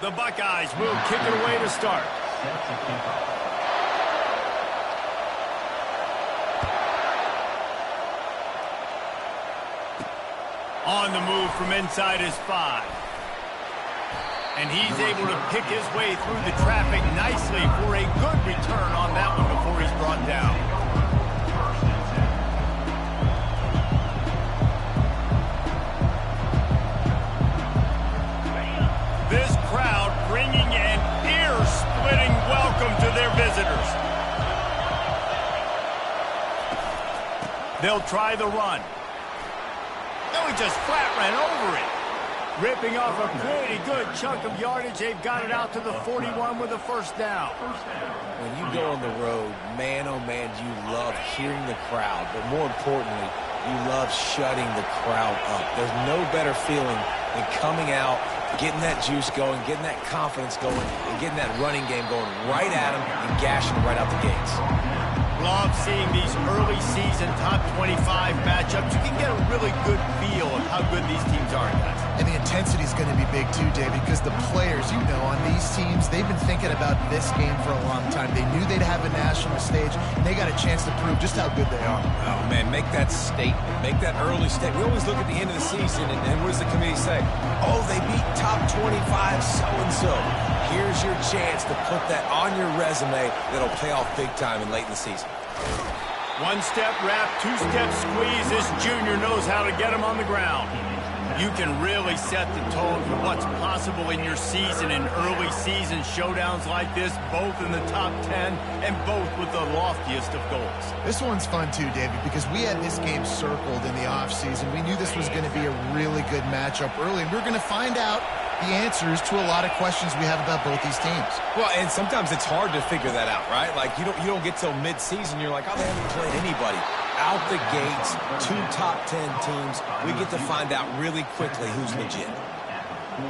The Buckeyes will kick it away to start. On the move from inside his 5. And he's able to pick his way through the traffic nicely for a good return on that one before he's brought down. This crowd bringing an ear-splitting welcome to their visitors. They'll try the run. No, he just flat ran over it. Ripping off a pretty good chunk of yardage. They've got it out to the 41 with a first down. When you go on the road, man, oh man, you love hearing the crowd. But more importantly, you love shutting the crowd up. There's no better feeling than coming out, getting that juice going, getting that confidence going, and getting that running game going right at them and gashing them right out the gates. Love seeing these early season top 25 matchups. You can get a really good feel of how good these teams are, guys. And the intensity is going to be big too, David, because the players, you know, on these teams, they've been thinking about this game for a long time. They knew they'd have a national stage, and they got a chance to prove just how good they are. Oh, man, make that statement. Make that early statement. We always look at the end of the season, and what does the committee say? Oh, they beat top 25 so-and-so. Here's your chance to put that on your resume that'll pay off big time and late in the season. One-step wrap, two-step squeeze. This junior knows how to get him on the ground. You can really set the tone for what's possible in your season in early season showdowns like this, both in the top 10 and both with the loftiest of goals. This one's fun too, David, because we had this game circled in the offseason. We knew this was going to be a really good matchup early, and we're going to find out the answers to a lot of questions we have about both these teams. Well, and sometimes it's hard to figure that out, right? Like, you don't get till mid-season, you're like, oh, they haven't played anybody. Out the gates, 2 top 10 teams, we get to find out really quickly who's legit.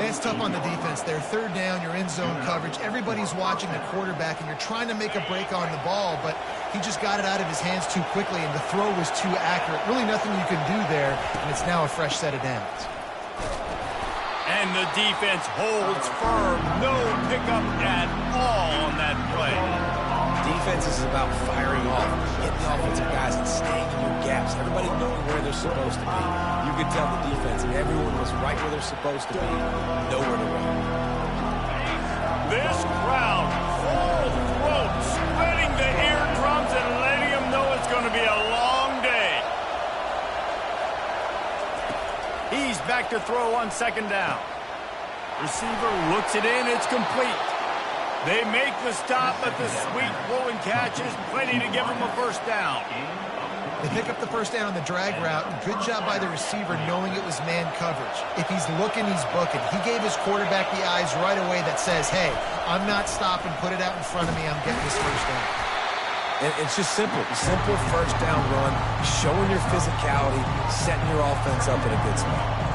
It's tough on the defense there. Third down, you're in zone coverage. Everybody's watching the quarterback, and you're trying to make a break on the ball, but he just got it out of his hands too quickly, and the throw was too accurate. Really nothing you can do there, and it's now a fresh set of downs. And the defense holds firm. No pickup at all on that play. Defense is about firing off, hitting the offensive guys and staying in your gaps. Everybody knowing where they're supposed to be. You could tell the defense, everyone was right where they're supposed to be. Nowhere to run. This crowd, full throat, splitting the eardrums and letting them know it's going to be a long day. He's back to throw on second down. Receiver looks it in. It's complete. They make the stop, but the sweet rolling catch is plenty to give them a first down. They pick up the first down on the drag route. Good job by the receiver knowing it was man coverage. If he's looking, he's booking. He gave his quarterback the eyes right away that says, hey, I'm not stopping. Put it out in front of me. I'm getting this first down. And it's just simple. Simple first down run, showing your physicality, setting your offense up in a good spot.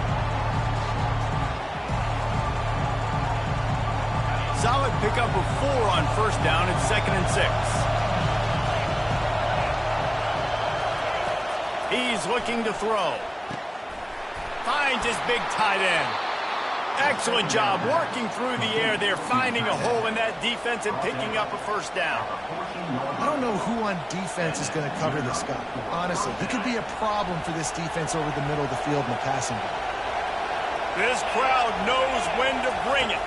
Solid pickup of 4 on first down and 2nd and 6. He's looking to throw. Finds his big tight end. Excellent job working through the air there, finding a hole in that defense and picking up a first down. I don't know who on defense is going to cover this guy. Honestly, he could be a problem for this defense over the middle of the field in the passing game. This crowd knows when to bring it.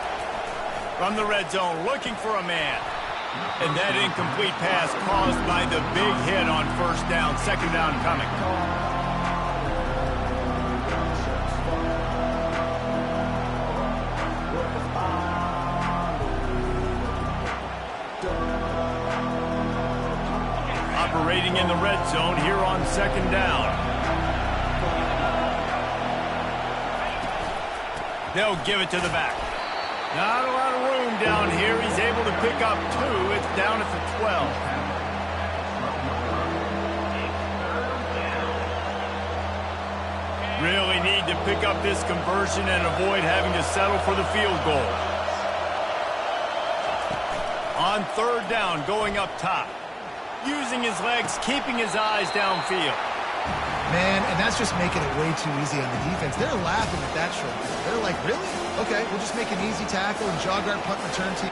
From the red zone, looking for a man. And that incomplete pass caused by the big hit on first down. Second down coming. Operating in the red zone here on second down. They'll give it to the back. Not a lot of room down here. He's able to pick up 2. It's down at the 12. Really need to pick up this conversion and avoid having to settle for the field goal. On third down, going up top. Using his legs, keeping his eyes downfield. Man, and that's just making it way too easy on the defense. They're laughing at that short. They're like, really? Okay, we'll just make an easy tackle and jog our punt return team.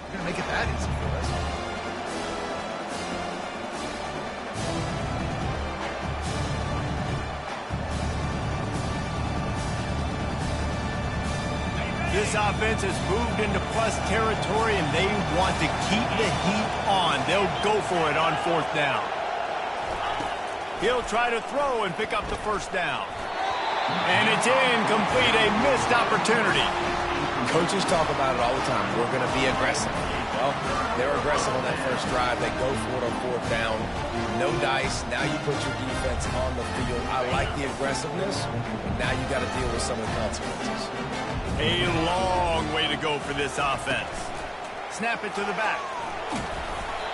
We're going to make it that easy for us. This offense has moved into plus territory, and they want to keep the heat on. They'll go for it on 4th down. He'll try to throw and pick up the 1st down. And it's incomplete, a missed opportunity. Coaches talk about it all the time. We're going to be aggressive. Well, they're aggressive on that first drive. They go for it on 4th down. No dice. Now you put your defense on the field. I like the aggressiveness, but now you got to deal with some of the consequences. A long way to go for this offense. Snap it to the back.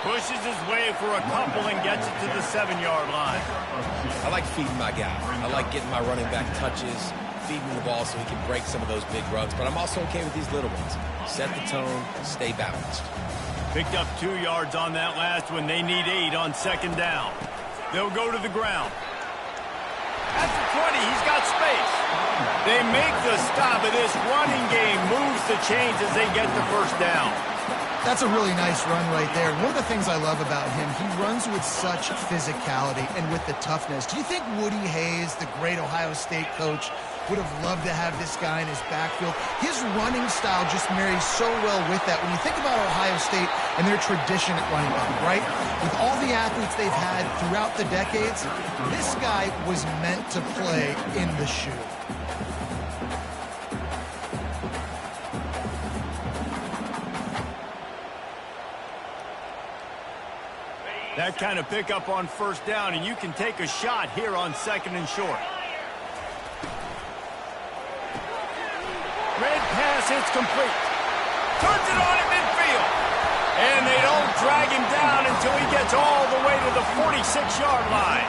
Pushes his way for a couple and gets it to the 7-yard line. I like feeding my guy. I like getting my running back touches, feeding the ball so he can break some of those big runs. But I'm also okay with these little ones. Set the tone, stay balanced. Picked up 2 yards on that last one. They need 8 on 2nd down. They'll go to the ground. At the 20, he's got space. They make the stop of this running game. Moves the chains as they get the 1st down. That's a really nice run right there. One of the things I love about him, he runs with such physicality and with the toughness. Do you think Woody Hayes, the great Ohio State coach, would have loved to have this guy in his backfield? His running style just marries so well with that. When you think about Ohio State and their tradition at running back, right? With all the athletes they've had throughout the decades, this guy was meant to play in the shoe. That kind of pickup on 1st down, and you can take a shot here on 2nd and short. Red pass, it's complete. Turns it on at midfield. And they don't drag him down until he gets all the way to the 46-yard line.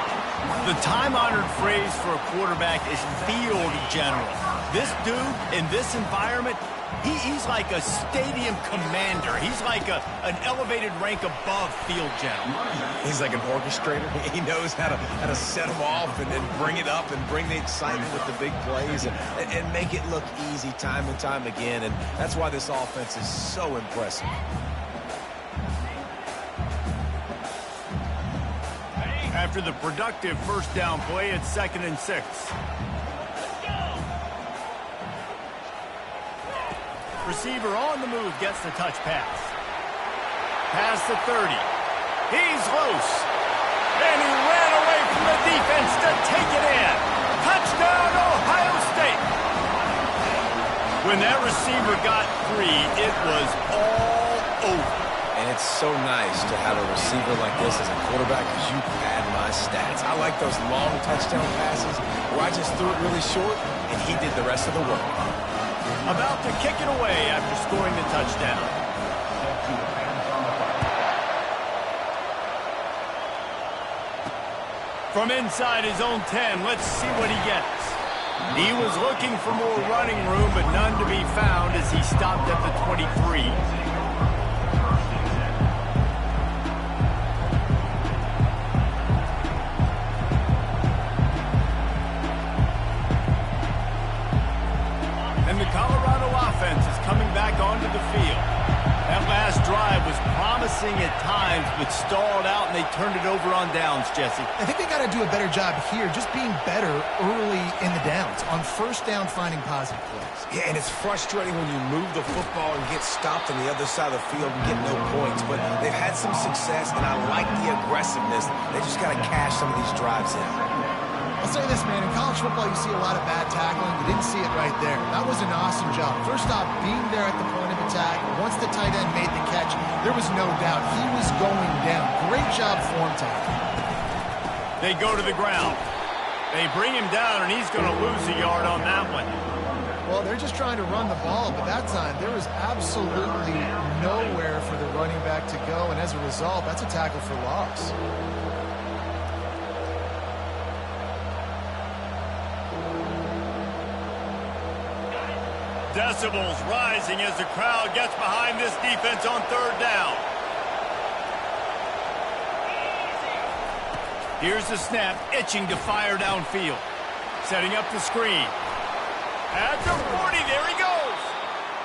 The time-honored phrase for a quarterback is field general. This dude, in this environment, he's like a stadium commander. He's like an elevated rank above field general. He's like an orchestrator. He knows how to set them off and then bring it up and bring the excitement with the big plays and make it look easy time and time again. And that's why this offense is so impressive. After the productive 1st down play, it's 2nd and 6. Receiver on the move gets the touch pass. Past the 30. He's loose. And he ran away from the defense to take it in. Touchdown, Ohio State. When that receiver got free, it was all over. And it's so nice to have a receiver like this as a quarterback because you pad my stats. I like those long touchdown passes where I just threw it really short and he did the rest of the work. About to kick it away after scoring the touchdown. From inside his own 10, let's see what he gets. He was looking for more running room, but none to be found as he stopped at the 23. And the Colorado offense is coming back onto the field. That last drive was promising at times, but stalled out, and they turned it over on downs, Jesse. I think they got to do a better job here, just being better early in the downs, on 1st down, finding positive plays. Yeah, and it's frustrating when you move the football and get stopped on the other side of the field and get no points, but they've had some success, and I like the aggressiveness. They just got to cash some of these drives in. I'll say this, man. In college football, you see a lot of bad tackling. You didn't see it right there. That was an awesome job. First off, being there at the point of attack. Once the tight end made the catch, there was no doubt he was going down. Great job form tackling. They go to the ground. They bring him down, and he's going to lose a yard on that one. Well, they're just trying to run the ball, but that time there was absolutely nowhere for the running back to go, and as a result, that's a tackle for loss. Decibels rising as the crowd gets behind this defense on third down. Here's the snap, itching to fire downfield. Setting up the screen. At the 40, there he goes.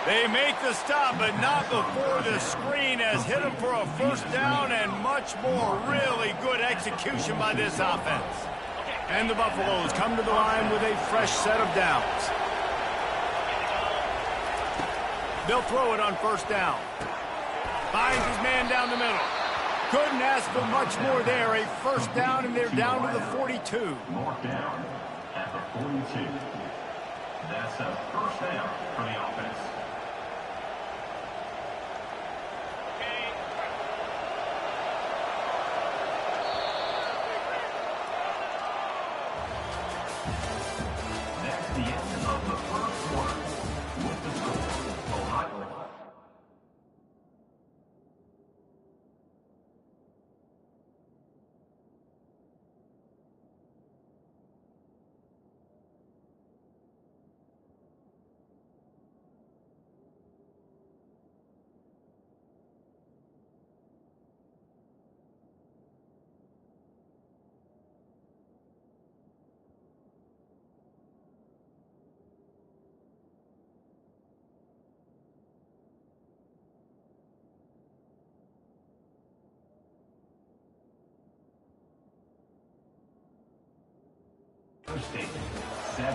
They make the stop, but not before the screen has hit him for a first down and much more. Really good execution by this offense. And the Buffaloes come to the line with a fresh set of downs. They'll throw it on first down. Finds his man down the middle. Couldn't ask for much more there. A first down, and they're down to the 42. Mark down at the 42. That's a first down for the offense. That's the end of the first quarter. With the score, Ohio. State 7,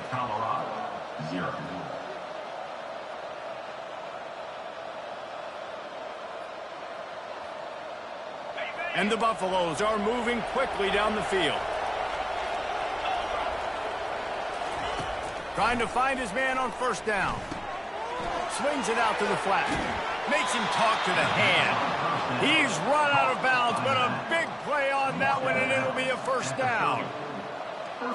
Colorado 0. And the Buffaloes are moving quickly down the field. Trying to find his man on first down. Swings it out to the flat. Makes him talk to the hand. He's run out of bounds, but a big play on that one, and it'll be a first down.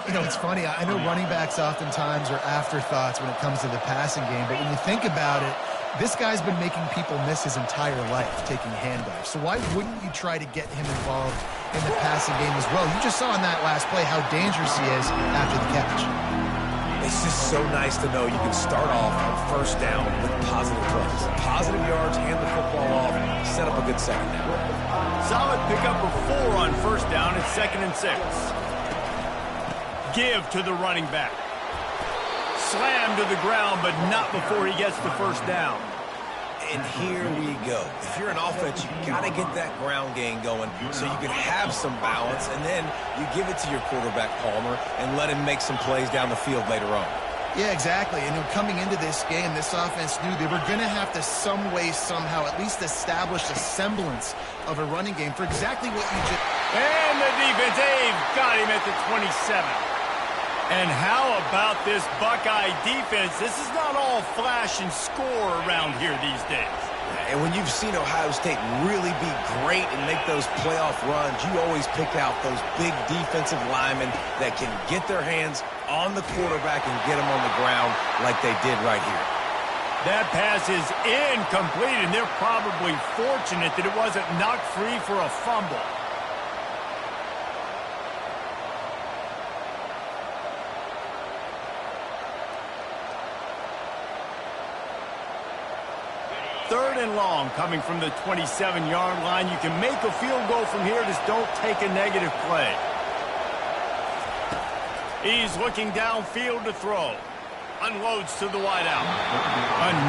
You know, it's funny. I know running backs oftentimes are afterthoughts when it comes to the passing game, but when you think about it, this guy's been making people miss his entire life taking handoffs. So why wouldn't you try to get him involved in the passing game as well? You just saw in that last play how dangerous he is after the catch. It's just so nice to know you can start off on first down with positive plays. Positive yards, hand the football off, set up a good second down. Solid pickup of 4 on first down at 2nd and 6. Give to the running back. Slam to the ground, but not before he gets the first down. And here we go. If you're an offense, you got to get that ground game going so you can have some balance, and then you give it to your quarterback, Palmer, and let him make some plays down the field later on. Yeah, exactly. And coming into this game, this offense knew they were going to have to some way, somehow, at least establish a semblance of a running game for exactly what you just... And the defense, they've got him at the 27. And how about this Buckeye defense? This is not all flash and score around here these days. And when you've seen Ohio State really be great and make those playoff runs, you always pick out those big defensive linemen that can get their hands on the quarterback and get him on the ground like they did right here. That pass is incomplete, and they're probably fortunate that it wasn't knocked free for a fumble. Third and long coming from the 27-yard line. You can make a field goal from here. Just don't take a negative play. He's looking downfield to throw. Unloads to the wideout.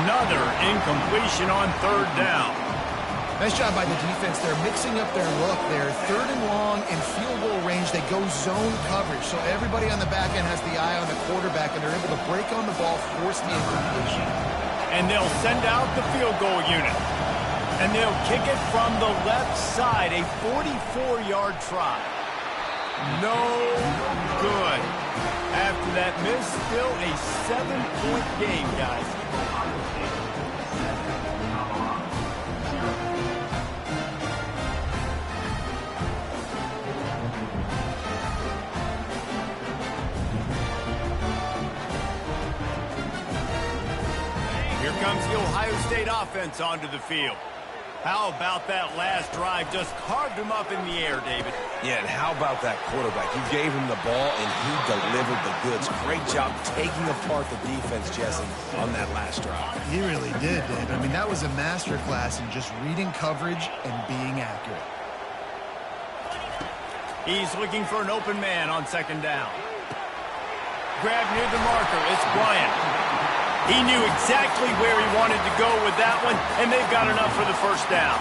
Another incompletion on third down. Nice job by the defense. They're mixing up their look there. Third and long in field goal range. They go zone coverage. So everybody on the back end has the eye on the quarterback, and they're able to break on the ball, force the incompletion. And they'll send out the field goal unit. And they'll kick it from the left side, a 44-yard try. No good. After that miss, still a 7-point game, guys. Here comes the Ohio State offense onto the field. How about that last drive? Just carved him up in the air, David. Yeah, and how about that quarterback? You gave him the ball, and he delivered the goods. Great job taking apart the defense, Jesse, on that last drive. He really did, Dave. I mean, that was a masterclass in just reading coverage and being accurate. He's looking for an open man on second down. Grab near the marker. It's Bryant. He knew exactly where he wanted to go with that one, and they've got enough for the first down.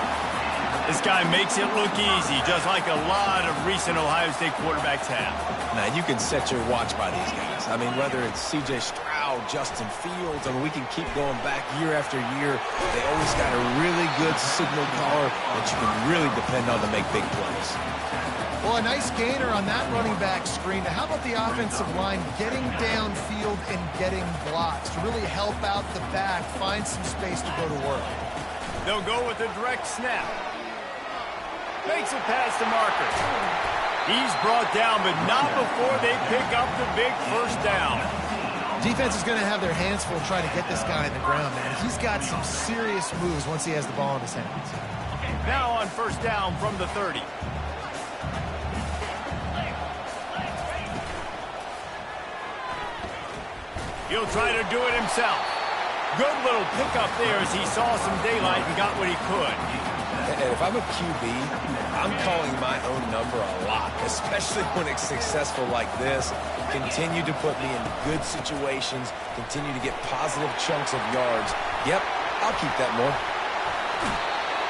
This guy makes it look easy, just like a lot of recent Ohio State quarterbacks have. Now, you can set your watch by these guys. I mean, whether it's C.J. Stroud, Justin Fields, I mean, we can keep going back year after year. They always got a really good signal caller that you can really depend on to make big plays. Well, a nice gainer on that running back screen. Now, how about the offensive line getting downfield and getting blocks to really help out the back, find some space to go to work? They'll go with a direct snap. Makes it past the marker. He's brought down, but not before they pick up the big first down. Defense is going to have their hands full trying to get this guy in the ground, man. He's got some serious moves once he has the ball in his hands. Now on first down from the 30. He'll try to do it himself. Good little pickup there as he saw some daylight and got what he could. And if I'm a QB, I'm calling my own number a lot, especially when it's successful like this. Continue to put me in good situations, continue to get positive chunks of yards. Yep, I'll keep that more.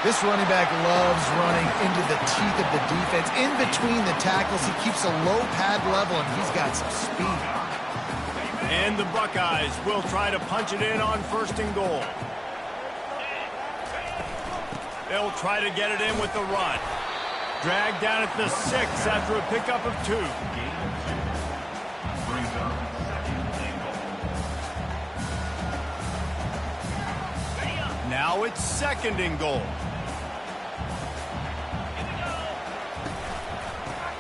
This running back loves running into the teeth of the defense. In between the tackles, he keeps a low pad level, and he's got some speed. And the Buckeyes will try to punch it in on first and goal. They'll try to get it in with the run. Dragged down at the 6 after a pickup of 2. Now it's second and goal.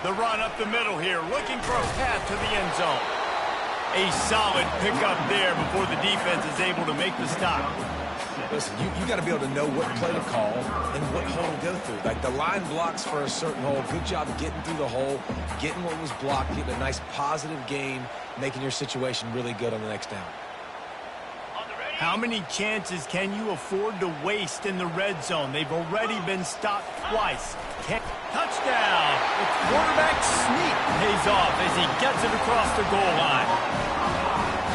The run up the middle here, looking for a path to the end zone. A solid pickup there before the defense is able to make the stop. Listen, you got to be able to know what play to call and what hole to go through. Like the line blocks for a certain hole. Good job getting through the hole, getting what was blocked, getting a nice positive gain, making your situation really good on the next down. How many chances can you afford to waste in the red zone? They've already been stopped twice. Touchdown! The quarterback sneak pays off as he gets it across the goal line.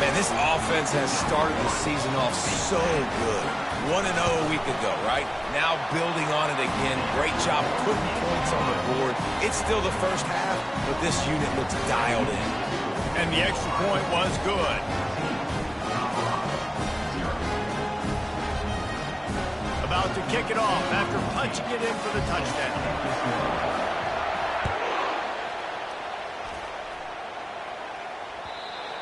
Man, this offense has started the season off so good. 1-0 a week ago, right? Now building on it again. Great job putting points on the board. It's still the first half, but this unit looks dialed in. And the extra point was good. About to kick it off after punching it in for the touchdown.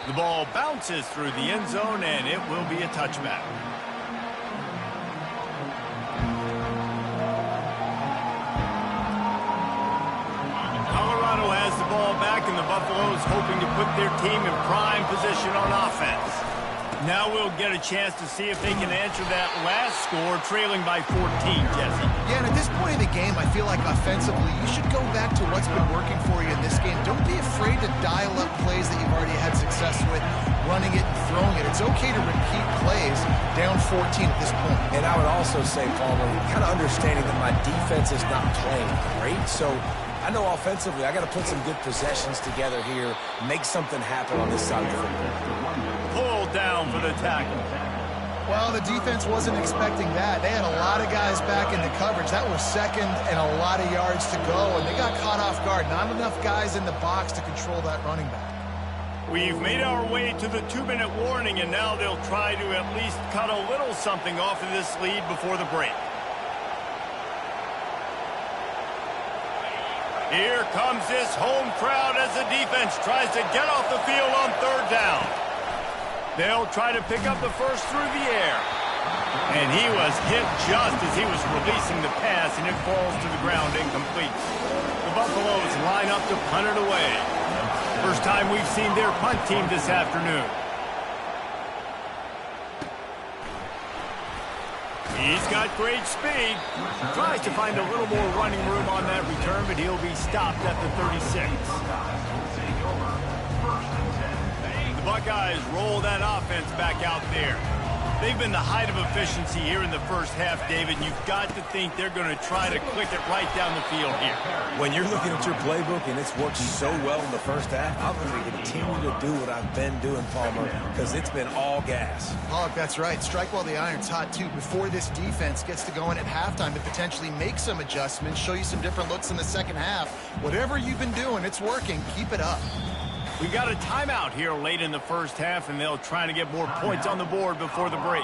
The ball bounces through the end zone, and it will be a touchback. Colorado has the ball back, and the Buffaloes hoping to put their team in prime position on offense. Now we'll get a chance to see if they can answer that last score, trailing by 14, Jesse. Yeah, and at this point in the game, I feel like offensively, you should go back to what's been working for you in this game. Don't be afraid to dial up plays that you've already had success with, running it and throwing it. It's okay to repeat plays down 14 at this point. And I would also say, Palmer, kind of understanding that my defense is not playing great, so I know offensively I got to put some good possessions together here, make something happen on this side of the football. Pulled down for the tackle. Well, the defense wasn't expecting that. They had a lot of guys back in the coverage. That was second and a lot of yards to go, and they got caught off guard. Not enough guys in the box to control that running back. We've made our way to the 2-minute warning, and now they'll try to at least cut a little something off of this lead before the break. Here comes this home crowd as the defense tries to get off the field on third down. They'll try to pick up the first through the air. And he was hit just as he was releasing the pass, and it falls to the ground incomplete. The Buffaloes line up to punt it away. First time we've seen their punt team this afternoon. He's got great speed. Tries to find a little more running room on that return, but he'll be stopped at the 36. The Buckeyes roll that offense back out there. They've been the height of efficiency here in the first half, David, and you've got to think they're going to try to click it right down the field here. When you're looking at your playbook and it's worked so well in the first half, I'm going to continue to do what I've been doing, Palmer, because it's been all gas. Pollock, that's right. Strike while the iron's hot, too. Before this defense gets to going at halftime to potentially make some adjustments, show you some different looks in the second half. Whatever you've been doing, it's working. Keep it up. We got a timeout here late in the first half, and they'll try to get more points on the board before the break.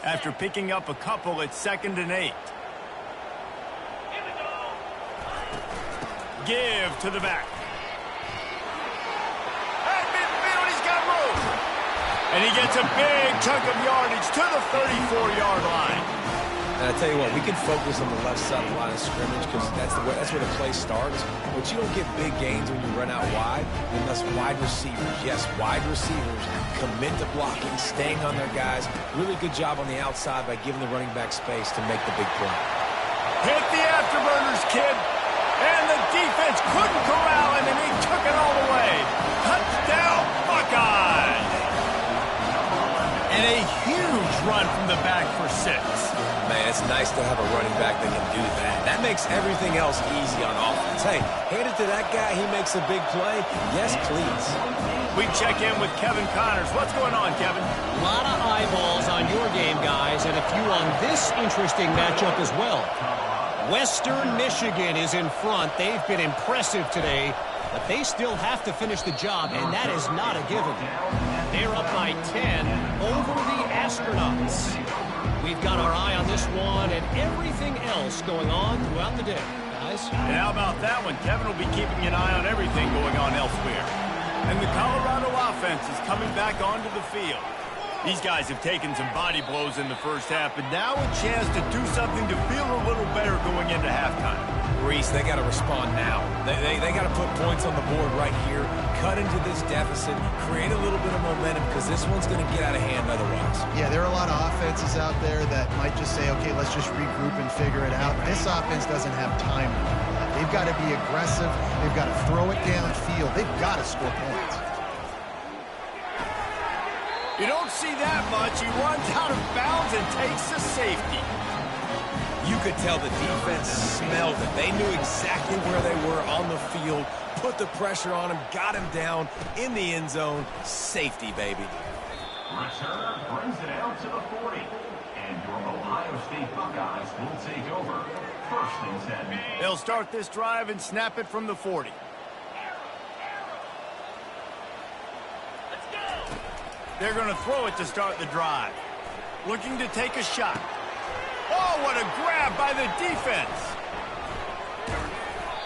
After picking up a couple, it's 2nd and 8. Give to the back. At midfield, he's got room. And he gets a big chunk of yardage to the 34-yard line. And I tell you what, we can focus on the left side of the line of scrimmage because that's where the play starts. But you don't get big gains when you run out wide unless wide receivers, yes, wide receivers commit to blocking, staying on their guys. Really good job on the outside by giving the running back space to make the big play. Hit the afterburners, kid. And the defense couldn't corral him, and he took it all the way. Touchdown, Buckeyes. And a huge run from the back for 6. Man, it's nice to have a running back that can do that. That makes everything else easy on offense. Hey, hand it to that guy. He makes a big play. Yes, please. We check in with Kevin Connors. What's going on, Kevin? A lot of eyeballs on your game, guys, and a few on this interesting matchup as well. Western Michigan is in front. They've been impressive today, but they still have to finish the job, and that is not a given. They're up by 10 over the Astronauts. We've got our eye on this one and everything else going on throughout the day, guys. And how about that one? Kevin will be keeping an eye on everything going on elsewhere. And the Colorado offense is coming back onto the field. These guys have taken some body blows in the first half, but now a chance to do something to feel a little better going into halftime. Reese, they got to respond now. They got to put points on the board right here, cut into this deficit, create a little bit of momentum because this one's going to get out of hand otherwise. Yeah, there are a lot of offenses out there that might just say, okay, let's just regroup and figure it out. This offense doesn't have time to do that. They've got to be aggressive. They've got to throw it downfield. They've got to score points. You don't see that much. He runs out of bounds and takes the safety. You could tell the defense smelled it. They knew exactly where they were on the field, put the pressure on him, got him down in the end zone. Safety, baby. Return brings it out to the 40. And your Ohio State Buckeyes will take over. 1st and 10. They'll start this drive and snap it from the 40. They're going to throw it to start the drive. Looking to take a shot. Oh, what a grab by the defense.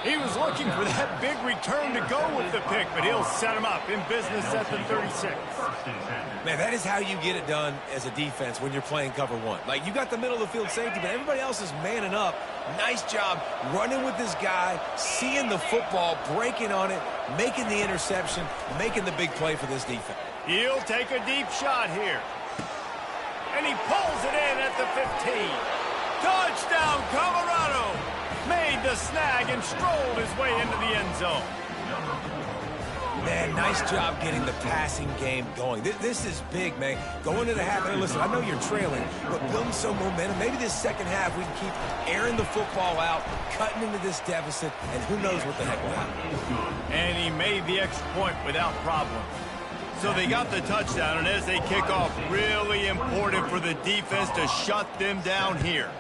He was looking for that big return to go with the pick, but he'll set him up in business at the 36. Man, that is how you get it done as a defense when you're playing cover one. Like, you got the middle of the field safety, but everybody else is manning up. Nice job running with this guy, seeing the football, breaking on it, making the interception, making the big play for this defense. He'll take a deep shot here. And he pulls it in at the 15. Touchdown, Colorado! Made the snag and strolled his way into the end zone. Man, nice job getting the passing game going. This is big, man. Going into the half, and listen, I know you're trailing, but building some momentum. Maybe this second half we can keep airing the football out, cutting into this deficit, and who knows what the heck will happen. And he made the extra point without problem. So they got the touchdown, and as they kick off, really important for the defense to shut them down here.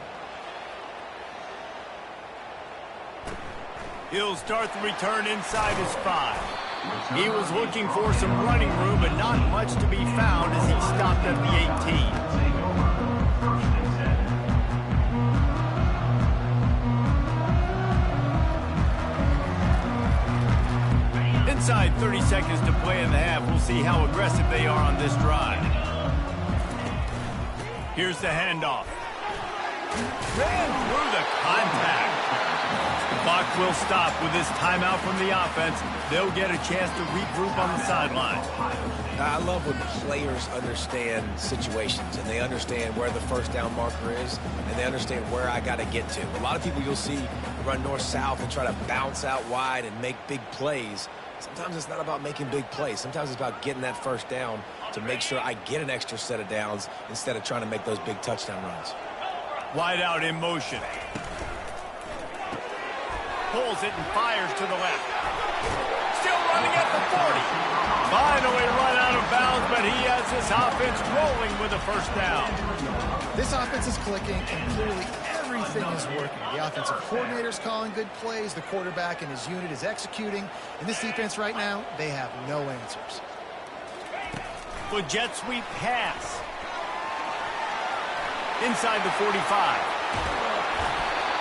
He'll start the return inside his 5. He was looking for some running room, but not much to be found as he stopped at the 18. Inside 30 seconds to play in the half. We'll see how aggressive they are on this drive. Here's the handoff. Ran through the contact. The clock will stop with this timeout from the offense. They'll get a chance to regroup on the sideline. I love when players understand situations and they understand where the first down marker is and they understand where I got to get to. A lot of people you'll see run north-south and try to bounce out wide and make big plays. Sometimes it's not about making big plays. Sometimes it's about getting that first down to make sure I get an extra set of downs instead of trying to make those big touchdown runs. Wide out in motion. Pulls it and fires to the left. Still running at the 40. Finally run out of bounds, but he has this offense rolling with a first down. This offense is clicking, and clearly everything is working. The offensive coordinator's calling good plays. The quarterback and his unit is executing. In this defense right now, they have no answers. The jet sweep pass. Inside the 45.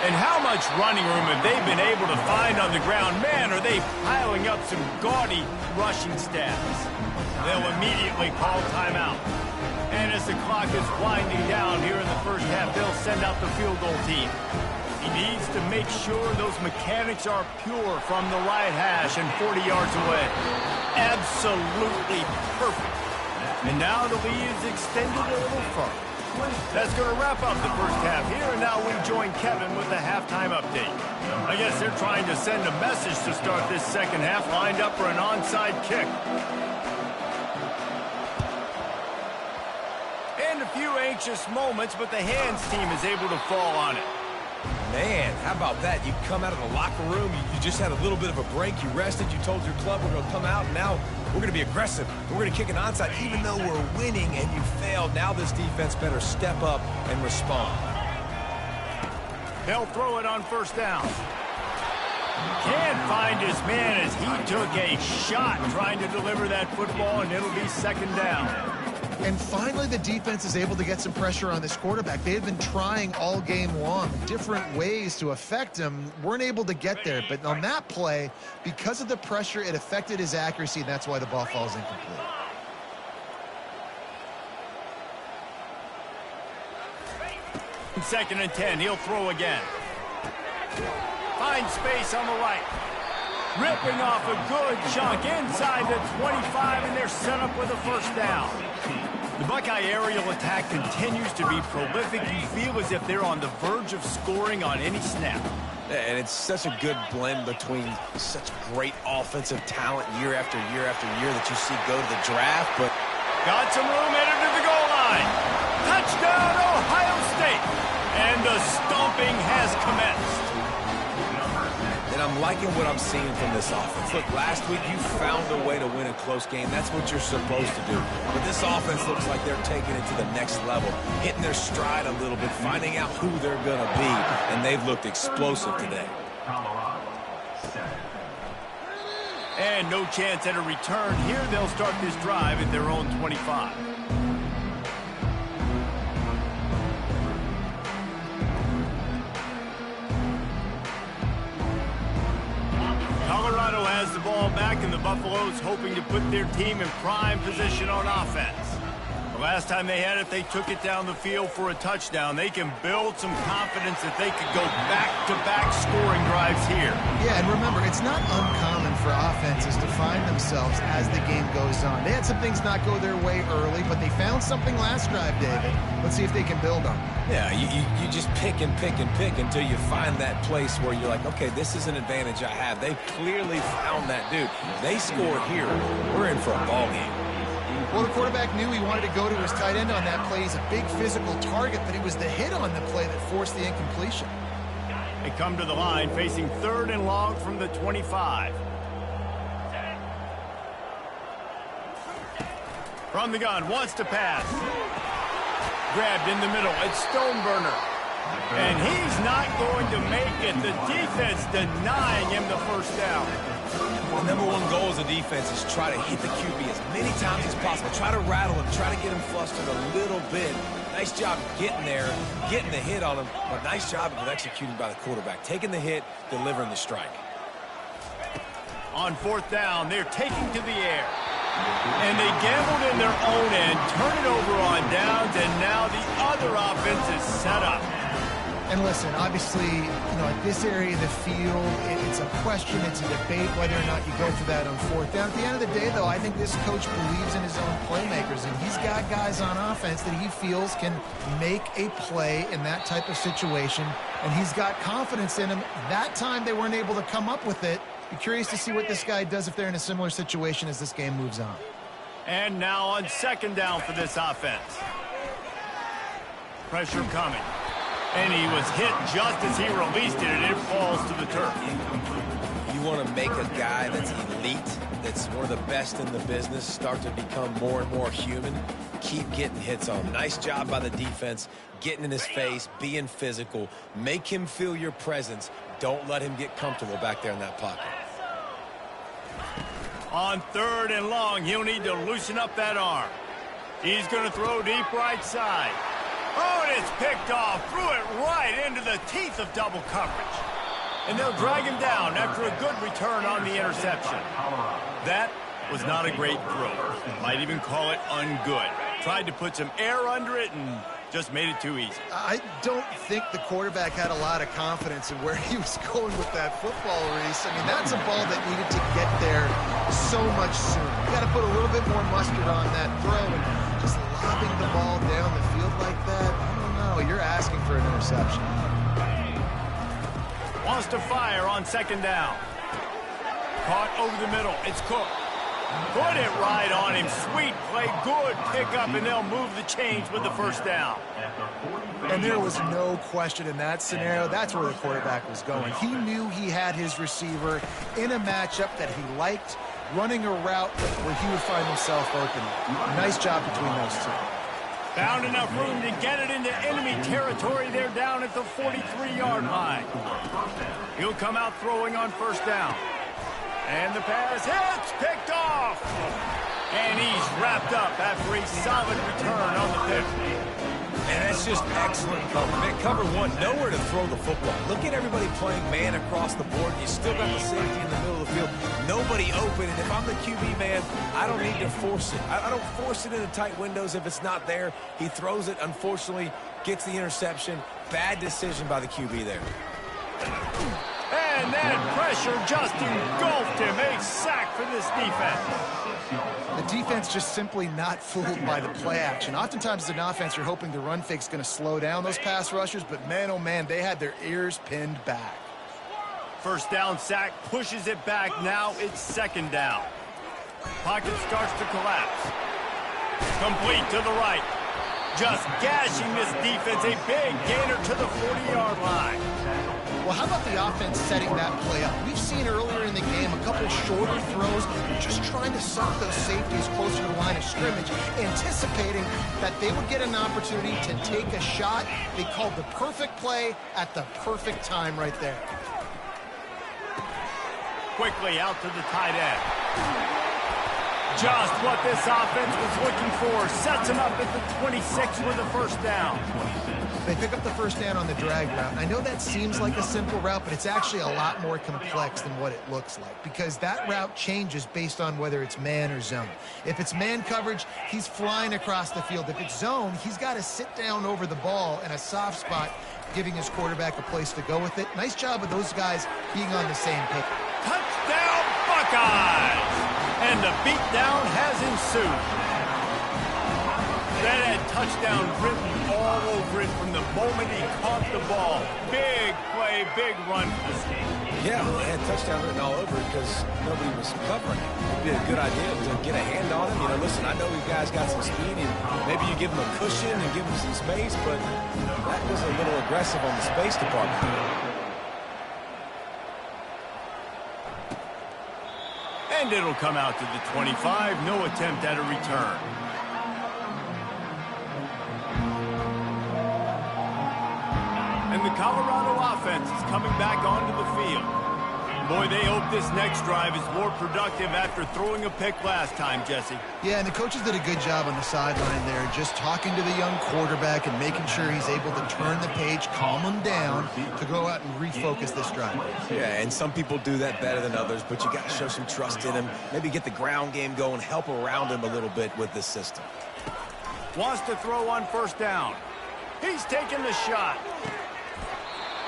And how much running room have they been able to find on the ground? Man, are they piling up some gaudy rushing stats. They'll immediately call timeout. And as the clock is winding down here in the first half, they'll send out the field goal team. He needs to make sure those mechanics are pure from the right hash and 40 yards away. Absolutely perfect. And now the lead is extended a little further. That's going to wrap up the first half here, and now we join Kevin with the halftime update. I guess they're trying to send a message to start this second half, lined up for an onside kick. And a few anxious moments, but the hands team is able to fall on it. Man, how about that? You come out of the locker room, you just had a little bit of a break, you rested, you told your club we're going to come out, and now we're going to be aggressive. We're going to kick an onside even though we're winning and you failed. Now this defense better step up and respond. They'll throw it on first down. Can't find his man as he took a shot trying to deliver that football, and it'll be second down. And finally, the defense is able to get some pressure on this quarterback. They've been trying all game long, different ways to affect him. Weren't able to get there. But on that play, because of the pressure, it affected his accuracy, and that's why the ball falls incomplete. Second and 10, he'll throw again. Finds space on the right. Ripping off a good chunk inside the 25, and they're set up with a first down. The Buckeye aerial attack continues to be prolific. You feel as if they're on the verge of scoring on any snap. And it's such a good blend between such great offensive talent year after year after year that you see go to the draft, but got some room headed to the goal line. Touchdown, Ohio State. And the stomping has commenced. And I'm liking what I'm seeing from this offense. Look, last week you found a way to win a close game. That's what you're supposed to do. But this offense looks like they're taking it to the next level, hitting their stride a little bit, finding out who they're going to be. And they've looked explosive today. And no chance at a return here. They'll start this drive at their own 25. Colorado has the ball back, and the Buffaloes hoping to put their team in prime position on offense. The last time they had it, they took it down the field for a touchdown. They can build some confidence that they could go back-to-back scoring drives here. Yeah, and remember, it's not uncommon for offenses to find themselves as the game goes on. They had some things not go their way early, but they found something last drive, David. Let's see if they can build on it. Yeah, you just pick and pick and pick until you find that place where you're like, okay, this is an advantage I have. They've clearly found that dude. They score here, we're in for a ball game. Well, the quarterback knew he wanted to go to his tight end on that play. He's a big physical target, but it was the hit on the play that forced the incompletion. They come to the line facing third and long from the 25. From the gun, wants to pass. Grabbed in the middle, it's Stoneburner. And he's not going to make it. The defense denying him the first down. The number one goal as a defense is try to hit the QB as many times as possible. Try to rattle him, try to get him flustered a little bit. Nice job getting there, getting the hit on him, but nice job of executing by the quarterback. Taking the hit, delivering the strike. On fourth down, they're taking to the air. And they gambled in their own end, turn it over on downs, and now the other offense is set up. And listen, obviously, at this area of the field, it's a question, it's a debate whether or not you go for that on fourth down. At the end of the day, though, I think this coach believes in his own playmakers, and he's got guys on offense that he feels can make a play in that type of situation, and he's got confidence in him. That time they weren't able to come up with it. Be curious to see what this guy does if they're in a similar situation as this game moves on. And now on second down for this offense. Pressure coming. And he was hit just as he released it, and it falls to the turf. You want to make a guy that's elite, that's one of the best in the business, start to become more and more human. Keep getting hits on him. Nice job by the defense, getting in his face, being physical. Make him feel your presence. Don't let him get comfortable back there in that pocket. On third and long, he'll need to loosen up that arm. He's going to throw deep right side. Oh, and it's picked off. Threw it right into the teeth of double coverage. And they'll drag him down after a good return on the interception. That was not a great throw. Might even call it ungood. Tried to put some air under it and just made it too easy. I don't think the quarterback had a lot of confidence in where he was going with that football, Reese. I mean, that's a ball that needed to get there so much sooner. You got to put a little bit more mustard on that throw, and just lobbing the ball down the field like that, I don't know. You're asking for an interception. Wants to fire on second down. Caught over the middle. It's Cook. Put it right on him. Sweet play. Good pickup, and they'll move the chains with the first down. And there was no question in that scenario. That's where the quarterback was going. He knew he had his receiver in a matchup that he liked, running a route where he would find himself open. Nice job between those two. Found enough room to get it into enemy territory. They're down at the 43-yard line. He'll come out throwing on first down. And the pass hits, picked off. And he's wrapped up after a solid return on the pick. And that's just excellent cover. Man, cover one, nowhere to throw the football. Look at everybody playing man across the board. You still got the safety in the middle of the field. Nobody open. And if I'm the QB man, I don't need to force it. I don't force it into tight windows if it's not there. He throws it, unfortunately, gets the interception. Bad decision by the QB there. And that pressure just engulfed him. A sack for this defense. The defense just simply not fooled by the play action. Oftentimes as an offense, you're hoping the run fake's going to slow down those pass rushers, but man, oh man, they had their ears pinned back. First down sack, pushes it back. Now it's second down. Pocket starts to collapse. Complete to the right. Just gashing this defense. A big gainer to the 40-yard line. Well, how about the offense setting that play up? We've seen earlier in the game a couple shorter throws, just trying to suck those safeties closer to the line of scrimmage, anticipating that they would get an opportunity to take a shot. They called the perfect play at the perfect time right there. Quickly out to the tight end. Just what this offense was looking for. Sets him up at the 26 with a first down. They pick up the first down on the drag route. And I know that seems like a simple route, but it's actually a lot more complex than what it looks like, because that route changes based on whether it's man or zone. If it's man coverage, he's flying across the field. If it's zone, he's got to sit down over the ball in a soft spot, giving his quarterback a place to go with it. Nice job of those guys being on the same page. Touchdown, Buckeyes! And the beatdown has ensued. That had touchdown written all over it from the moment he caught the ball. Big play, big run for this game. Yeah, well, they had touchdown written all over it because nobody was covering it. It'd be a good idea to get a hand on him. You know, listen, I know these guys got some speed, and maybe you give them a cushion and give them some space, but that was a little aggressive on the space department. And it'll come out to the 25. No attempt at a return. And the Colorado offense is coming back onto the field. Boy, they hope this next drive is more productive after throwing a pick last time, Jesse. Yeah, and the coaches did a good job on the sideline there, just talking to the young quarterback and making sure he's able to turn the page, calm him down to go out and refocus this drive. Yeah, and some people do that better than others, but you got to show some trust in him, maybe get the ground game going, help around him a little bit with this system. Wants to throw on first down. He's taking the shot.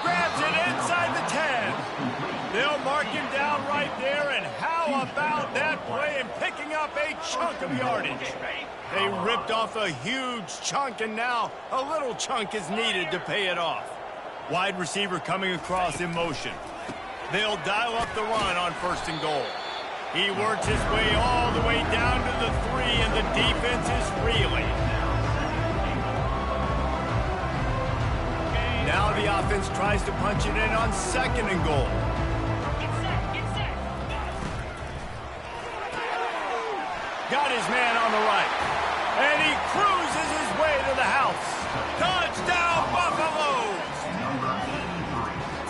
Grabs it inside the 10. They'll mark him down right there, and how about that play and picking up a chunk of yardage? They ripped off a huge chunk, and now a little chunk is needed to pay it off. Wide receiver coming across in motion. They'll dial up the run on first and goal. He works his way all the way down to the 3, and the defense is reeling. Now the offense tries to punch it in on second and goal. Got his man on the right. And he cruises his way to the house. Touchdown, Buffaloes!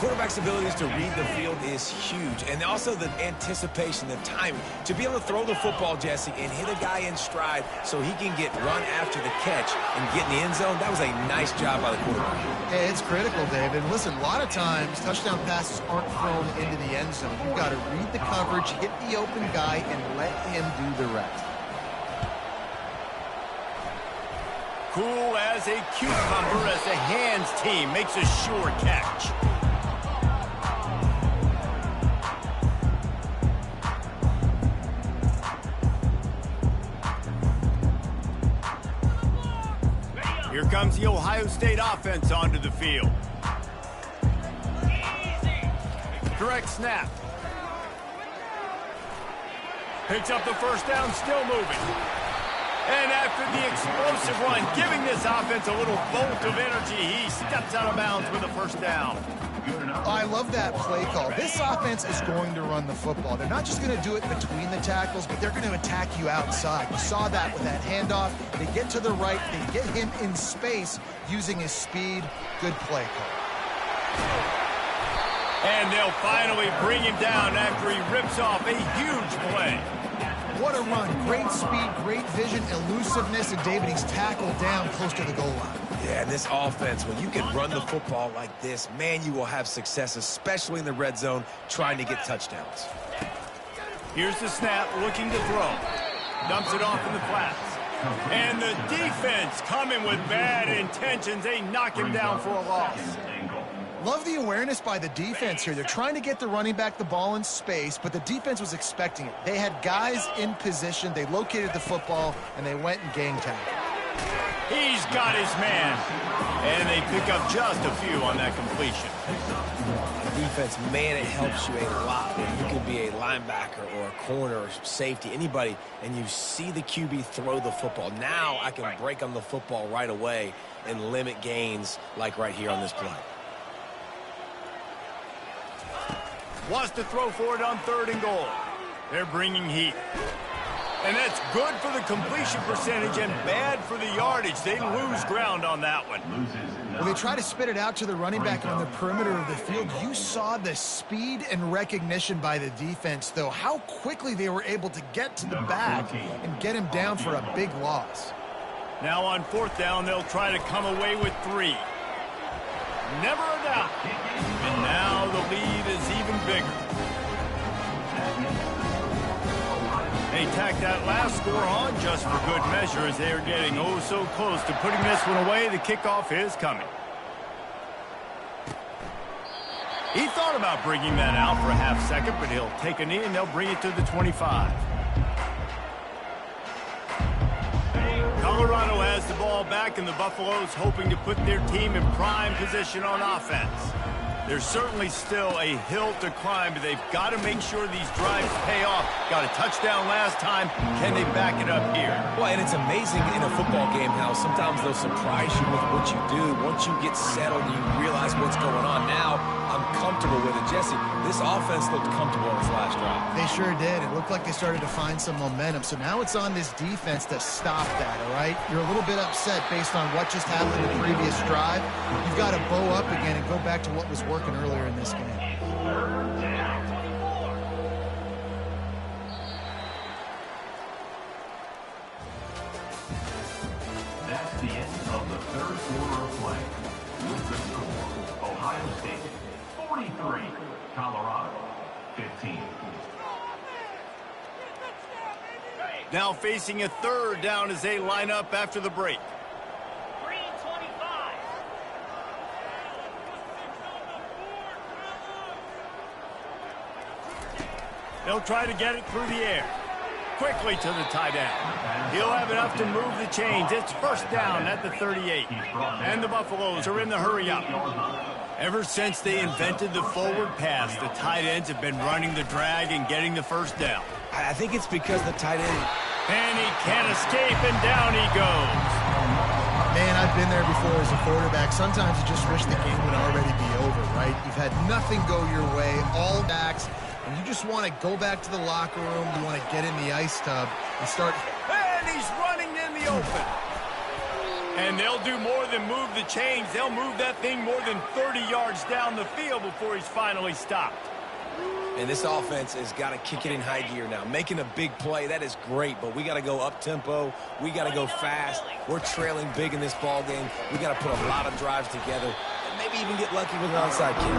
Quarterback's abilities to read the field is huge, and also the anticipation, the timing. To be able to throw the football, Jesse, and hit a guy in stride so he can get run after the catch and get in the end zone, that was a nice job by the quarterback. Yeah, it's critical, David. Listen, a lot of times, touchdown passes aren't thrown into the end zone. You've got to read the coverage, hit the open guy, and let him do the rest. Cool as a cucumber as the hands team makes a sure catch. Here comes the Ohio State offense onto the field. Direct snap. Picks up the first down, still moving. And after the explosive run, giving this offense a little bolt of energy, he steps out of bounds with a first down. I love that play call. This offense is going to run the football. They're not just going to do it between the tackles, but they're going to attack you outside. You saw that with that handoff. They get to the right. They get him in space using his speed. Good play call. And they'll finally bring him down after he rips off a huge play. What a run. Great speed, great vision, elusiveness, and David, he's tackled down close to the goal line. Yeah, and this offense, when you can run the football like this, man, you will have success, especially in the red zone, trying to get touchdowns. Here's the snap, looking to throw. Dumps it off in the flats. And the defense coming with bad intentions. They knock him down for a loss. Love the awareness by the defense here. They're trying to get the running back the ball in space, but the defense was expecting it. They had guys in position. They located the football, and they went and gang tackled. He's got his man. And they pick up just a few on that completion. Defense, man, it helps you a lot when you can be a linebacker or a corner or safety, anybody, and you see the QB throw the football. Now I can break on the football right away and limit gains like right here on this play. Wants to throw for it on third and goal. They're bringing heat. And that's good for the completion percentage and bad for the yardage. They lose ground on that one. Well, they try to spit it out to the running back on the perimeter of the field. You saw the speed and recognition by the defense, though. How quickly they were able to get to the back and get him down for a big loss. Now on fourth down, they'll try to come away with 3. Never a doubt. And now the lead is even bigger. They tack that last score on just for good measure as they are getting oh so close to putting this one away. The kickoff is coming. He thought about bringing that out for a half second, but he'll take a knee and they'll bring it to the 25. Colorado has the ball back, and the Buffaloes hoping to put their team in prime position on offense. There's certainly still a hill to climb, but they've got to make sure these drives pay off. Got a touchdown last time. Can they back it up here? Well, and it's amazing in a football game how sometimes they'll surprise you with what you do. Once you get settled, you realize what's going on. Now, I'm comfortable with it. Jesse, this offense looked comfortable in this last drive. They sure did. It looked like they started to find some momentum. So now it's on this defense to stop that, all right? You're a little bit upset based on what just happened in the previous drive. You've got to bow up again and go back to what was working earlier in this game. 3, Colorado 15. Now facing a third down as they line up after the break. They'll try to get it through the air. Quickly to the tight end. He'll have enough to move the chains. It's first down at the 38. And the Buffaloes are in the hurry-up. Ever since they invented the forward pass, the tight ends have been running the drag and getting the first down. I think it's because the tight end... And he can't escape, and down he goes. Man, I've been there before as a quarterback. Sometimes you just wish the game would already be over, right? You've had nothing go your way, all backs, and you just want to go back to the locker room. You want to get in the ice tub and start... And he's running in the open. And they'll do more than move the chains. They'll move that thing more than 30 yards down the field before he's finally stopped. And this offense has got to kick it in high gear now. Making a big play, that is great, but we got to go up-tempo. We got to go fast. We're trailing big in this ball game. We got to put a lot of drives together and maybe even get lucky with an onside kick.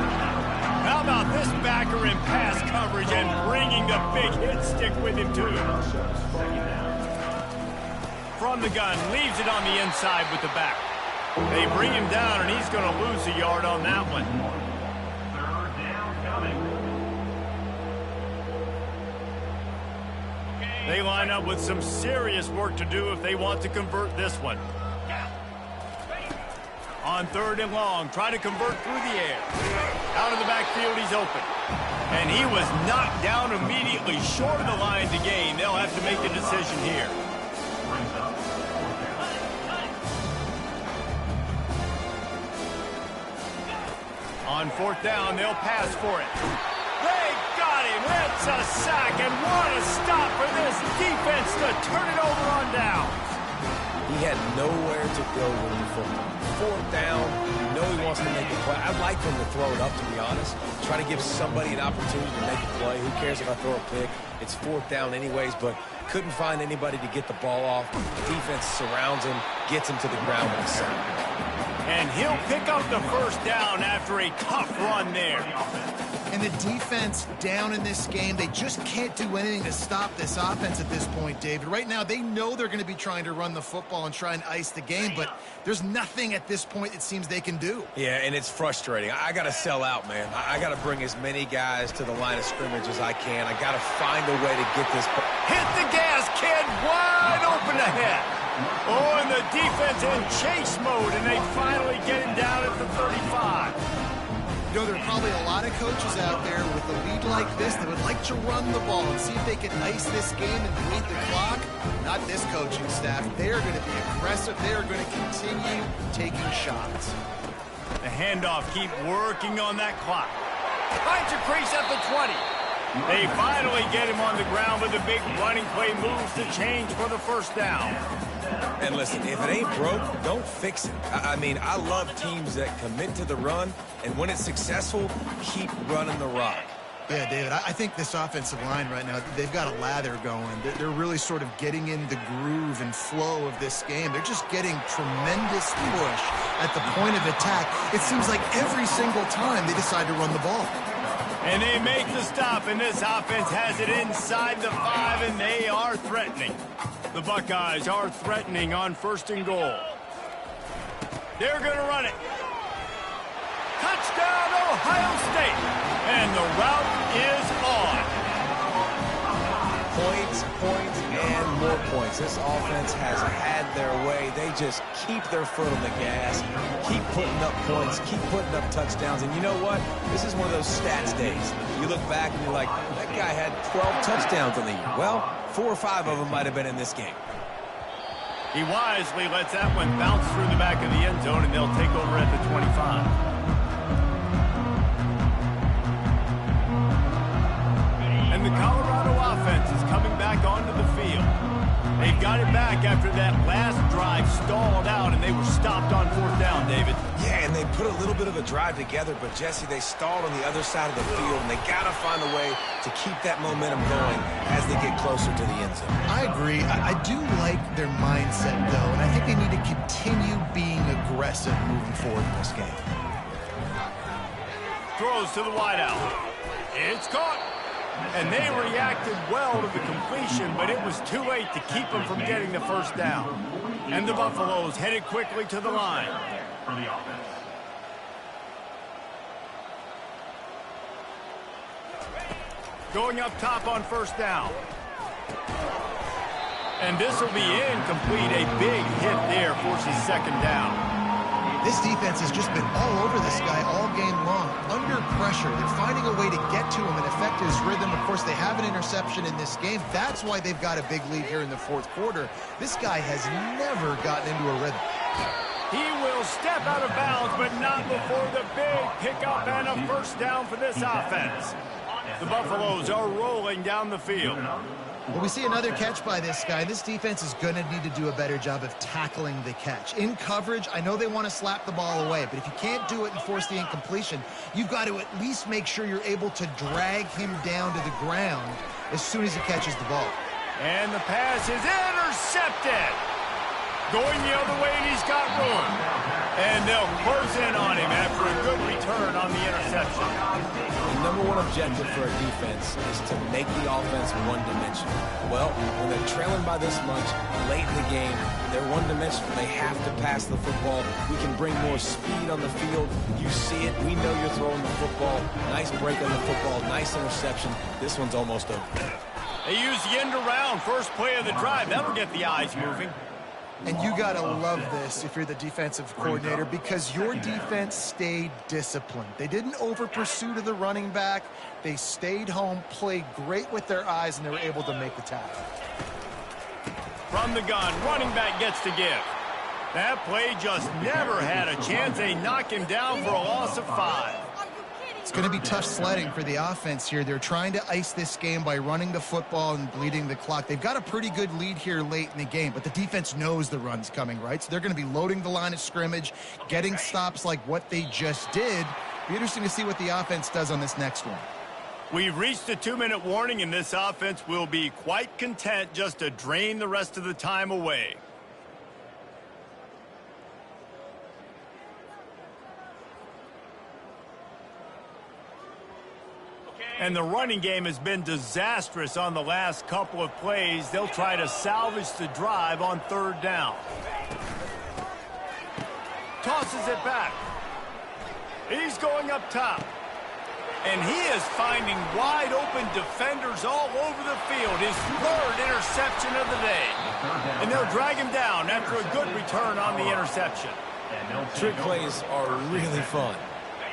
How about this backer in pass coverage and bringing the big hit stick with him, too? From the gun, leaves it on the inside with the back. They bring him down, and he's going to lose a yard on that one. Third down coming. They line up with some serious work to do if they want to convert this one. On third and long, try to convert through the air. Out of the backfield, he's open. And he was knocked down immediately short of the line to gain. They'll have to make the decision here. On fourth down, they'll pass for it. They got him. It's a sack, and what a stop for this defense to turn it over on downs. He had nowhere to go with the football. Fourth down, you know he wants to make a play. I'd like him to throw it up, to be honest. Try to give somebody an opportunity to make a play. Who cares if I throw a pick? It's fourth down anyways, but couldn't find anybody to get the ball off. The defense surrounds him, gets him to the ground with a sack. And he'll pick up the first down after a tough run there. And the defense down in this game, they just can't do anything to stop this offense at this point, David. Right now, they know they're going to be trying to run the football and try and ice the game, but there's nothing at this point it seems they can do. Yeah, and it's frustrating. I got to sell out, man. I got to bring as many guys to the line of scrimmage as I can. I got to find a way to get this. Hit the gas, kid. Wide open ahead. Oh, and the defense in chase mode, and they finally get him down at the 35. You know, there are probably a lot of coaches out there with a lead like this that would like to run the ball and see if they can ice this game and beat the clock. Not this coaching staff. They are going to be aggressive. They are going to continue taking shots. The handoff, keep working on that clock. Finds a crease at the 20. They finally get him on the ground with a big running play, moves the change for the first down. And listen, if it ain't broke, don't fix it. I mean, I love teams that commit to the run, and when it's successful, keep running the rock. Yeah, David, I think this offensive line right now, they've got a lather going. They're really sort of getting in the groove and flow of this game. They're just getting tremendous push at the point of attack. It seems like every single time they decide to run the ball. And they make the stop, and this offense has it inside the 5, and they are threatening. The Buckeyes are threatening on first and goal. They're going to run it. Touchdown, Ohio State. And the route is on. Points, points, and more points. This offense has had their way. They just keep their foot on the gas, keep putting up points, keep putting up touchdowns. And you know what? This is one of those stats days. You look back and you're like, that guy had 12 touchdowns on the year. Well, 4 or 5 of them might have been in this game. He wisely lets that one bounce through the back of the end zone, and they'll take over at the 25. And the Colorado offense is coming back onto the field. They've got it back after that last drive stalled out, and they were stopped on fourth down, David. Yeah, and they put a little bit of a drive together, but, Jesse, they stalled on the other side of the field, and they got to find a way to keep that momentum going as they get closer to the end zone. I agree. I do like their mindset, though, and I think they need to continue being aggressive moving forward in this game. throws to the wideout. It's caught. And they reacted well to the completion, but it was too late to keep them from getting the first down. And the Buffaloes headed quickly to the line. For the offense. Going up top on first down. And this will be incomplete. A big hit there forces second down. This defense has just been all over this guy all game long. Under pressure, they're finding a way to get to him and affect his rhythm. Of course, they have an interception in this game. That's why they've got a big lead here in the fourth quarter. This guy has never gotten into a rhythm. He will step out of bounds, but not before the big pickup and a first down for this offense. The Buffaloes are rolling down the field. Well, we see another catch by this guy. This defense is going to need to do a better job of tackling the catch. In coverage, I know they want to slap the ball away, but if you can't do it and force the incompletion, you've got to at least make sure you're able to drag him down to the ground as soon as he catches the ball. And the pass is intercepted. Going the other way, and he's got room. And they'll close in on him after a good return on the interception. The number one objective for a defense is to make the offense one-dimensional. Well, when they're trailing by this much late in the game, they're one-dimensional. They have to pass the football. We can bring more speed on the field. You see it. We know you're throwing the football. Nice break on the football. Nice interception. This one's almost over. They use the end around. First play of the drive. That'll get the eyes moving. And you got to love this if you're the defensive coordinator, because your defense stayed disciplined. They didn't over-pursue to the running back. They stayed home, played great with their eyes, and they were able to make the tackle. From the gun, running back gets to give. That play just never had a chance. They knock him down for a loss of 5. It's going to be tough sledding for the offense here. They're trying to ice this game by running the football and bleeding the clock. They've got a pretty good lead here late in the game, but the defense knows the run's coming, right? So they're going to be loading the line of scrimmage, getting stops like what they just did. Be interesting to see what the offense does on this next one. We've reached the 2-minute warning, and this offense will be quite content just to drain the rest of the time away. And the running game has been disastrous on the last couple of plays. They'll try to salvage the drive on third down. Tosses it back. He's going up top. And he is finding wide open defenders all over the field. His third interception of the day. And they'll drag him down after a good return on the interception. Trick plays are really fun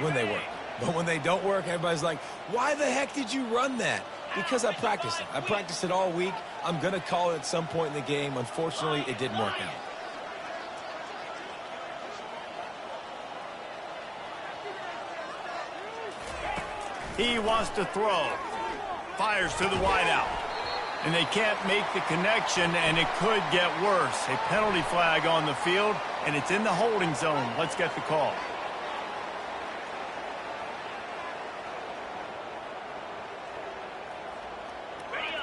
when they work. But when they don't work, everybody's like, why the heck did you run that? Because I practiced it. I practiced it all week. I'm going to call it at some point in the game. Unfortunately, it didn't work out. He wants to throw. Fires to the wideout. And they can't make the connection, and it could get worse. A penalty flag on the field, and it's in the holding zone. Let's get the call.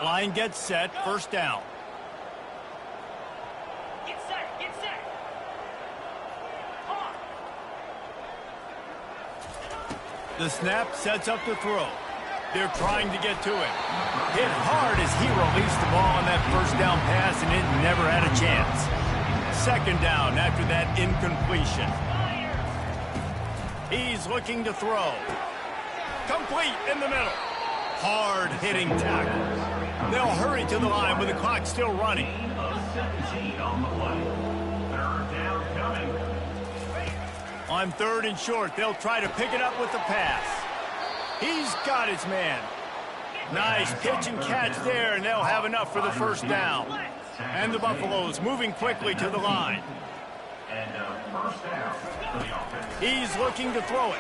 Line gets set, first down. Get set, get set. Come on. The snap sets up the throw. They're trying to get to it. Hit hard as he released the ball on that first down pass, and it never had a chance. Second down after that incompletion. He's looking to throw. Complete in the middle. Hard-hitting tackle. They'll hurry to the line with the clock still running. 17 on the play. Third down coming. On third and short, they'll try to pick it up with the pass. He's got his man. Nice pitch and catch there, and they'll have enough for the first down. And the Buffaloes moving quickly to the line. And first down for the offense. He's looking to throw it.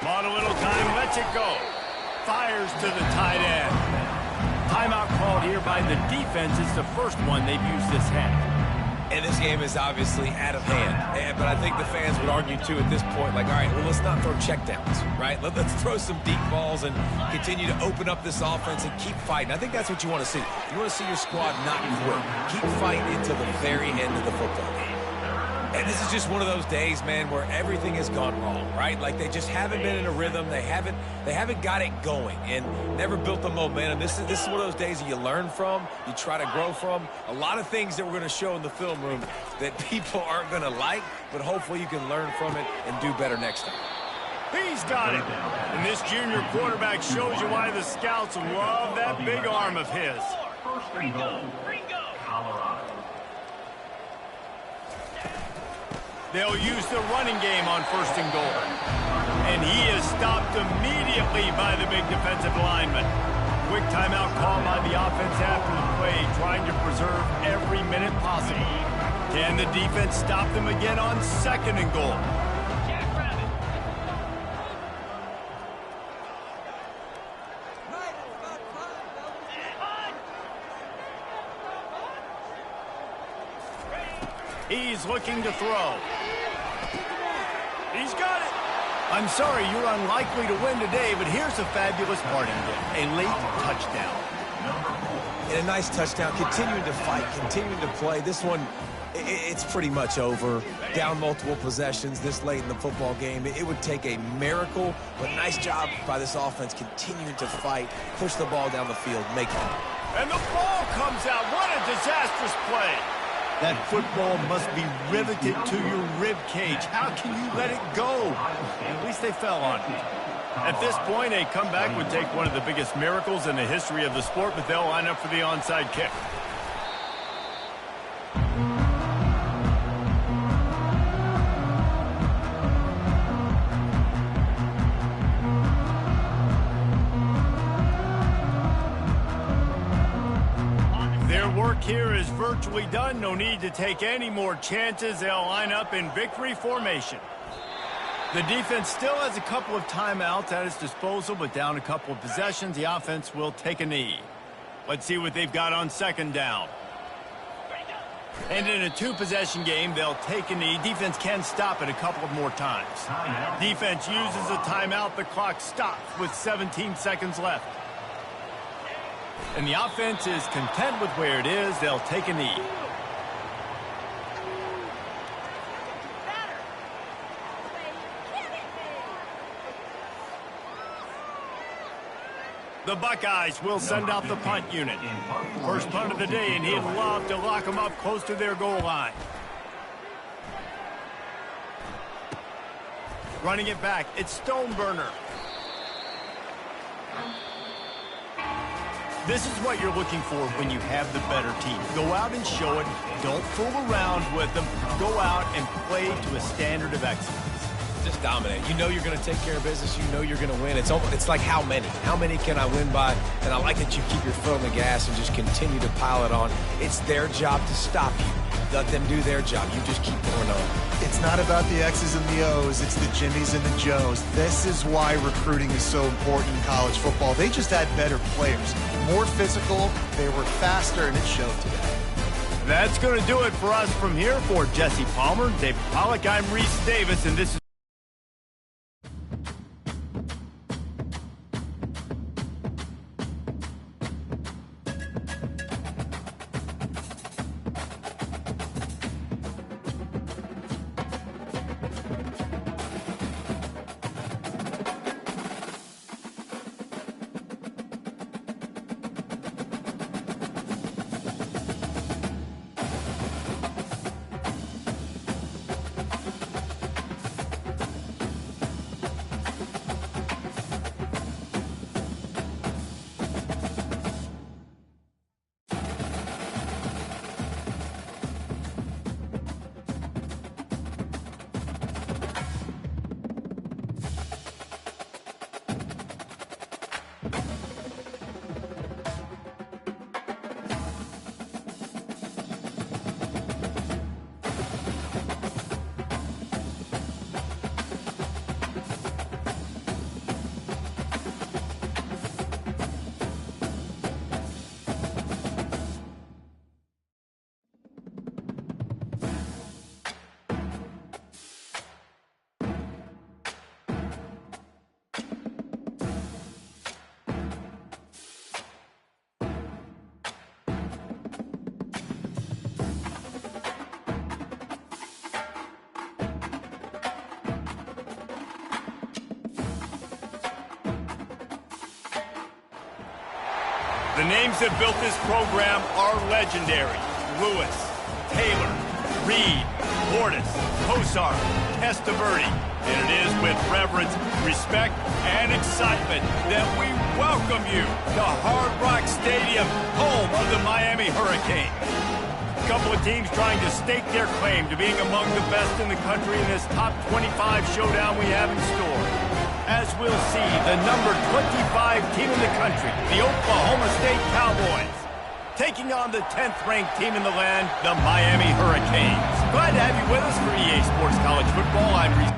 Bought a little time, lets it go. Fires to the tight end. Timeout called here by the defense. It's the first one they've used this half. And this game is obviously out of hand. But I think the fans would argue, too, at this point, like, all right, well, let's not throw checkdowns, right? Let's throw some deep balls and continue to open up this offense and keep fighting. I think that's what you want to see. You want to see your squad not quit. Keep fighting until the very end of the football game. And this is just one of those days, man, where everything has gone wrong, right? Like they just haven't been in a rhythm. They haven't got it going and never built the momentum. This is one of those days that you learn from, you try to grow from. A lot of things that we're going to show in the film room that people aren't going to like, but hopefully you can learn from it and do better next time. He's got it. And this junior quarterback shows you why the scouts love that big arm of his. First and goal, Colorado. They'll use the running game on first and goal. And he is stopped immediately by the big defensive lineman. Quick timeout call by the offense after the play, trying to preserve every minute possible. Can the defense stop them again on second and goal? He's looking to throw. He's got it. I'm sorry, you're unlikely to win today, but here's a fabulous parting gift. A late touchdown. And a nice touchdown, continuing to fight, continuing to play. This one, it's pretty much over. Down multiple possessions this late in the football game. It would take a miracle, but nice job by this offense continuing to fight, push the ball down the field, make it. And the ball comes out. What a disastrous play. That football must be riveted to your rib cage. How can you let it go? At least they fell on it. At this point, a comeback would take one of the biggest miracles in the history of the sport, but they'll line up for the onside kick. Work here is virtually done. No need to take any more chances. They'll line up in victory formation. The defense still has a couple of timeouts at its disposal, but down a couple of possessions, the offense will take a knee. Let's see what they've got on second down. And in a two-possession game, they'll take a knee. Defense can stop it a couple of more times. Defense uses a timeout. The clock stops with 17 seconds left. And the offense is content with where it is. They'll take a knee. The Buckeyes will send out the punt unit. First punt of the day, and he'd love to lock them up close to their goal line. Running it back, it's Stoneburner. This is what you're looking for when you have the better team. Go out and show it. Don't fool around with them. Go out and play to a standard of excellence. Just dominate. You know you're going to take care of business. You know you're going to win. It's like how many? How many can I win by? And I like that you keep your foot on the gas and just continue to pile it on. It's their job to stop you. Let them do their job. You just keep going on. It's not about the X's and the O's. It's the Jimmies and the Joes. This is why recruiting is so important in college football. They just had better players. More physical, they were faster, and it showed today. That's going to do it for us from here. For Jesse Palmer, David Pollack, I'm Reese Davis, and this is The names that built this program are legendary. Lewis, Taylor, Reed, Portis, Kosar, Testaverde. And it is with reverence, respect, and excitement that we welcome you to Hard Rock Stadium, home of the Miami Hurricanes. A couple of teams trying to stake their claim to being among the best in the country in this top 25 showdown we have in store. As we'll see, the number 25 team in the country, the Oklahoma State Cowboys, taking on the 10th-ranked team in the land, the Miami Hurricanes. Glad to have you with us for EA Sports College Football. I'm Reese.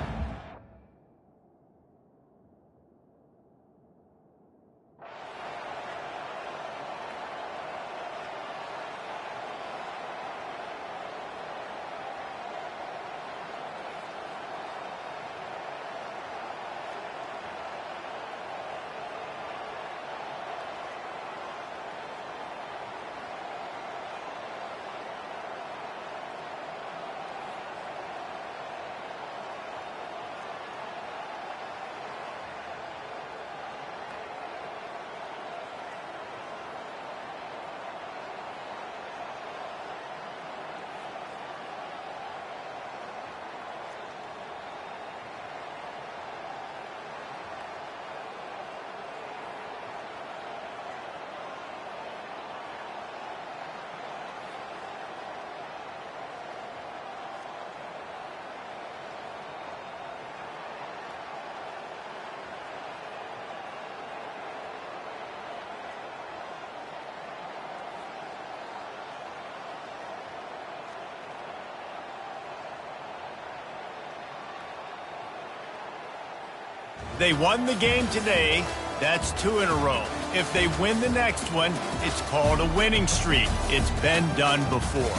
They won the game today. That's 2 in a row. If they win the next one, it's called a winning streak. It's been done before.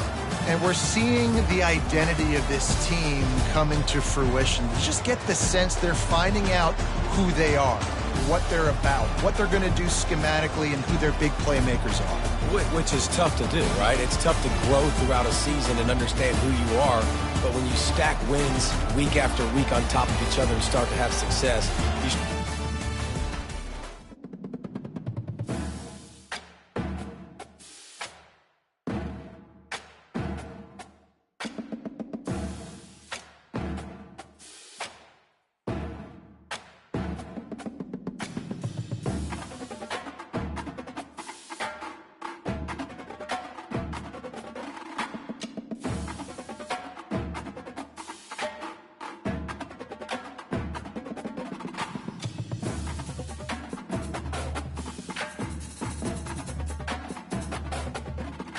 And we're seeing the identity of this team come into fruition. You just get the sense they're finding out who they are, what they're about, what they're going to do schematically, and who their big playmakers are. Which is tough to do, right? It's tough to grow throughout a season and understand who you are. But when you stack wins week after week on top of each other and start to have success, you